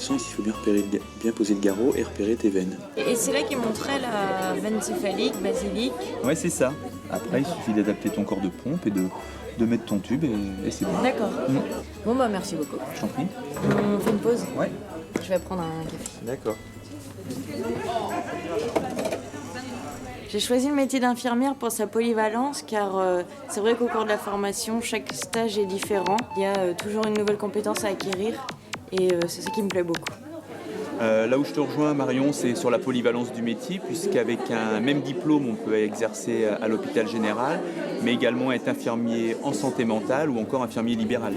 sens, il faut bien poser le garrot et repérer tes veines. Et c'est là qu'il montrait la veine céphalique, basilique. Ouais, c'est ça. Après, il suffit d'adapter ton corps de pompe et de mettre ton tube et c'est bon. D'accord. Bon, bah merci beaucoup. Je t'en prie. On fait une pause? Ouais. Je vais prendre un café. D'accord. J'ai choisi le métier d'infirmière pour sa polyvalence car c'est vrai qu'au cours de la formation, chaque stage est différent. Il y a toujours une nouvelle compétence à acquérir et c'est ça qui me plaît beaucoup. Là où je te rejoins, Marion, c'est sur la polyvalence du métier, puisqu'avec un même diplôme, on peut exercer à l'hôpital général, mais également être infirmier en santé mentale ou encore infirmier libéral.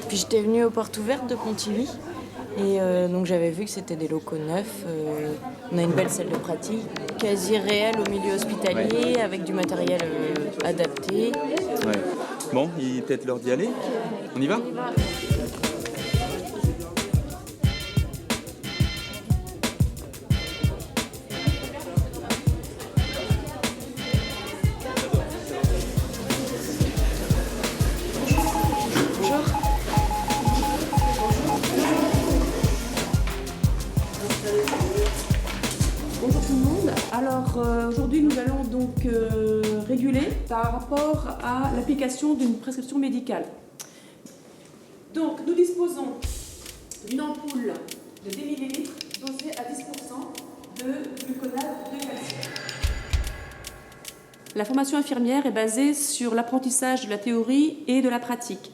Puis j'étais venue aux portes ouvertes de Pontivy et donc j'avais vu que c'était des locaux neufs. On a une belle salle de pratique, quasi réelle au milieu hospitalier, Ouais. avec du matériel adapté. Ouais. Bon, il est peut-être l'heure d'y aller. On y va ? Bonjour tout le monde. Alors aujourd'hui nous allons donc réguler par rapport à l'application d'une prescription médicale. Donc nous disposons d'une ampoule de 10 ml dosée à 10% de gluconate de calcium. La formation infirmière est basée sur l'apprentissage de la théorie et de la pratique.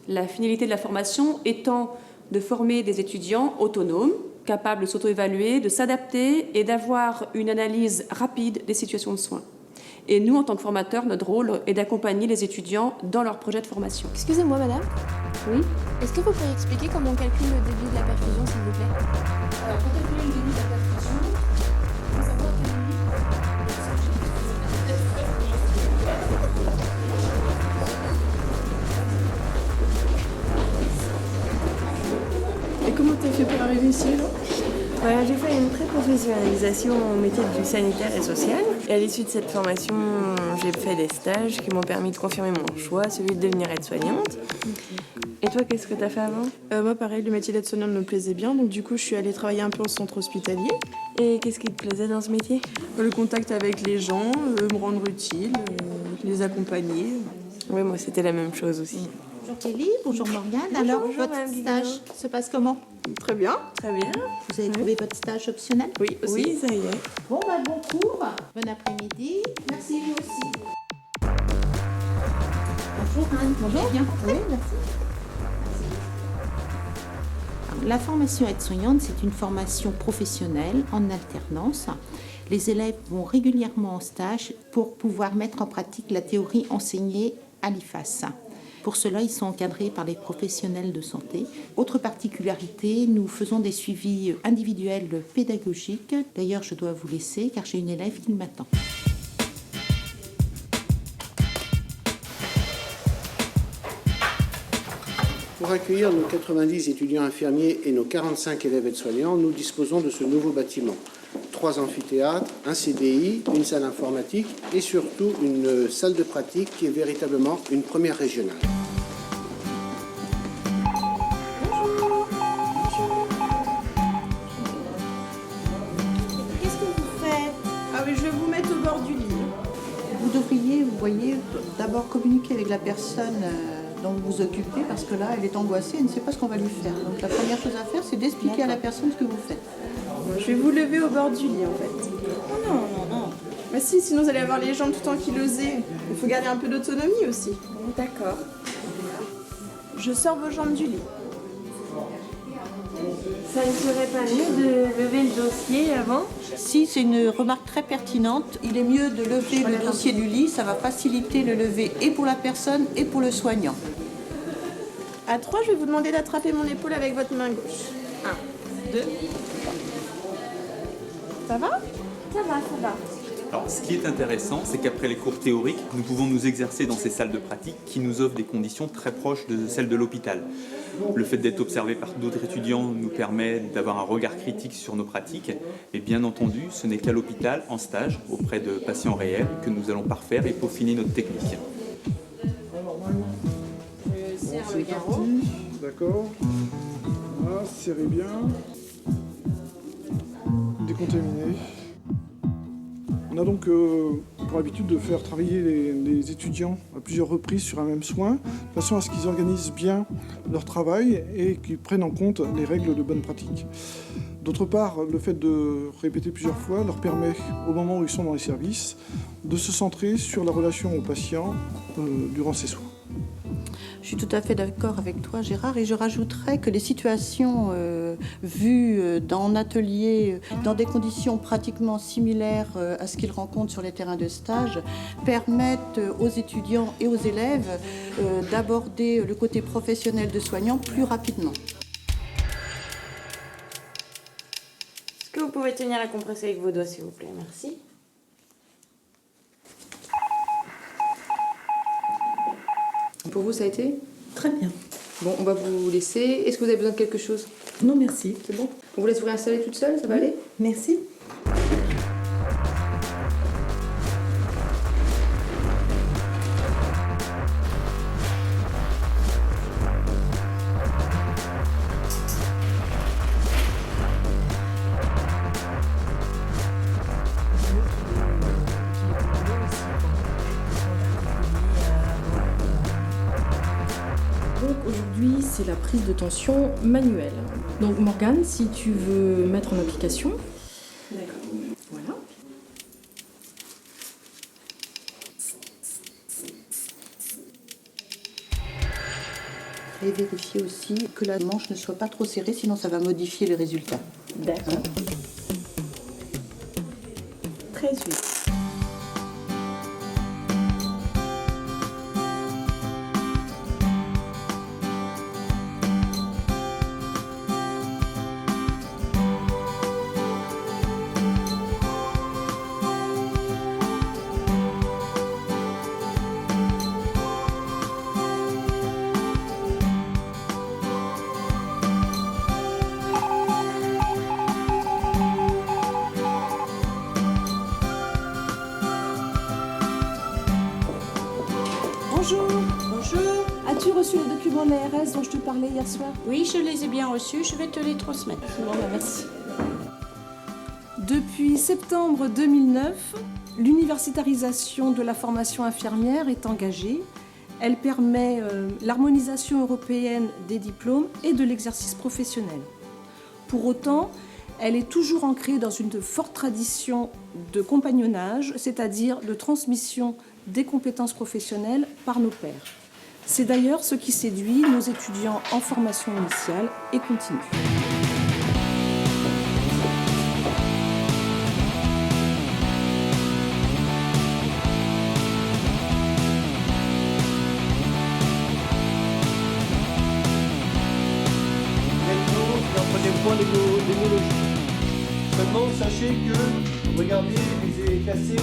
La finalité de la formation étant de former des étudiants autonomes, capables de s'auto-évaluer, de s'adapter et d'avoir une analyse rapide des situations de soins. Et nous, en tant que formateurs, notre rôle est d'accompagner les étudiants dans leur projet de formation. Excusez-moi madame, Oui. est-ce que vous pourriez expliquer comment on calcule le débit de la perfusion s'il vous plaît? Alors, pour calculer le débit de la perfusion, il faut savoir que... Et comment t'as fait pour arriver ici, là? Voilà, j'ai fait une pré-professionnalisation au métier du sanitaire et social. Et à l'issue de cette formation, j'ai fait des stages qui m'ont permis de confirmer mon choix, celui de devenir aide-soignante. Et toi, qu'est-ce que tu as fait avant? Moi, pareil, le métier d'aide-soignante me plaisait bien, donc du coup, je suis allée travailler un peu au centre hospitalier. Et qu'est-ce qui te plaisait dans ce métier? Le contact avec les gens, me rendre utile, les accompagner. Oui, moi, c'était la même chose aussi. Bonjour Kelly, bonjour Morgane. Alors, bonjour, votre Madame stage Guillaume. se passe comment? Très bien. Très bien. Vous avez trouvé votre stage optionnel? Oui, aussi. Oui, ça y est. Bon, bon cours, bon après-midi. Merci, vous aussi. Bonjour Anne, bonjour, bien rentrée. Oui, merci. Alors, la formation aide-soignante, c'est une formation professionnelle en alternance. Les élèves vont régulièrement en stage pour pouvoir mettre en pratique la théorie enseignée à l'IFAS. Pour cela, ils sont encadrés par les professionnels de santé. Autre particularité, nous faisons des suivis individuels pédagogiques. D'ailleurs, je dois vous laisser car j'ai une élève qui m'attend. Pour accueillir nos 90 étudiants infirmiers et nos 45 élèves aides-soignants, nous disposons de ce nouveau bâtiment. 3 amphithéâtres, un CDI, une salle informatique et surtout une salle de pratique qui est véritablement une première régionale. Qu'est-ce que vous faites? Ah oui, je vais vous mettre au bord du lit. Vous devriez, vous voyez, d'abord communiquer avec la personne dont vous vous occupez parce que là, elle est angoissée, elle ne sait pas ce qu'on va lui faire. Donc la première chose à faire, c'est d'expliquer à la personne ce que vous faites. Je vais vous lever au bord du lit, en fait. Non. Mais si, sinon vous allez avoir les jambes tout ankylosées. Il faut garder un peu d'autonomie aussi. D'accord. Je sors vos jambes du lit. Ça ne serait pas mieux de lever le dossier avant? Si, c'est une remarque très pertinente. Il est mieux de lever le dossier du lit. Ça va faciliter le lever et pour la personne et pour le soignant. À 3, je vais vous demander d'attraper mon épaule avec votre main gauche. 1, 2. Ça va? Ça va. Alors, ce qui est intéressant, c'est qu'après les cours théoriques, nous pouvons nous exercer dans ces salles de pratique qui nous offrent des conditions très proches de celles de l'hôpital. Le fait d'être observé par d'autres étudiants nous permet d'avoir un regard critique sur nos pratiques. Et bien entendu, ce n'est qu'à l'hôpital, en stage, auprès de patients réels, que nous allons parfaire et peaufiner notre technique. C'est parti, d'accord. Voilà, serrez bien. décontaminés. On a donc pour habitude de faire travailler les étudiants à plusieurs reprises sur un même soin, de façon à ce qu'ils organisent bien leur travail et qu'ils prennent en compte les règles de bonne pratique. D'autre part, le fait de répéter plusieurs fois leur permet, au moment où ils sont dans les services, de se centrer sur la relation au patient durant ces soins. Je suis tout à fait d'accord avec toi, Gérard, et je rajouterais que les situations vues en atelier, dans des conditions pratiquement similaires à ce qu'ils rencontrent sur les terrains de stage, permettent aux étudiants et aux élèves d'aborder le côté professionnel de soignant plus rapidement. Est-ce que vous pouvez tenir la compresse avec vos doigts, s'il vous plaît? Merci. Pour vous, ça a été? Très bien. Bon, on va vous laisser. Est-ce que vous avez besoin de quelque chose? Non, merci. C'est bon? On vous laisse vous réinstaller toute seule, ça va aller? Merci. Donc aujourd'hui, c'est la prise de tension manuelle. Donc Morgane, si tu veux mettre en application. D'accord. Voilà. Et vérifier aussi que la manche ne soit pas trop serrée, sinon ça va modifier le résultat. D'accord. 13,8. Bonjour. Bonjour. As-tu reçu les documents de l'ARS dont je te parlais hier soir? Oui, je les ai bien reçus, je vais te les transmettre. Bon, bah, merci. Depuis septembre 2009, l'universitarisation de la formation infirmière est engagée. Elle permet l'harmonisation européenne des diplômes et de l'exercice professionnel. Pour autant, elle est toujours ancrée dans une forte tradition de compagnonnage, c'est-à-dire de transmission des compétences professionnelles par nos pairs. C'est d'ailleurs ce qui séduit nos étudiants en formation initiale et continue. Troisième point d'énologie. Seulement, sachez que, regardez, je les ai cassés.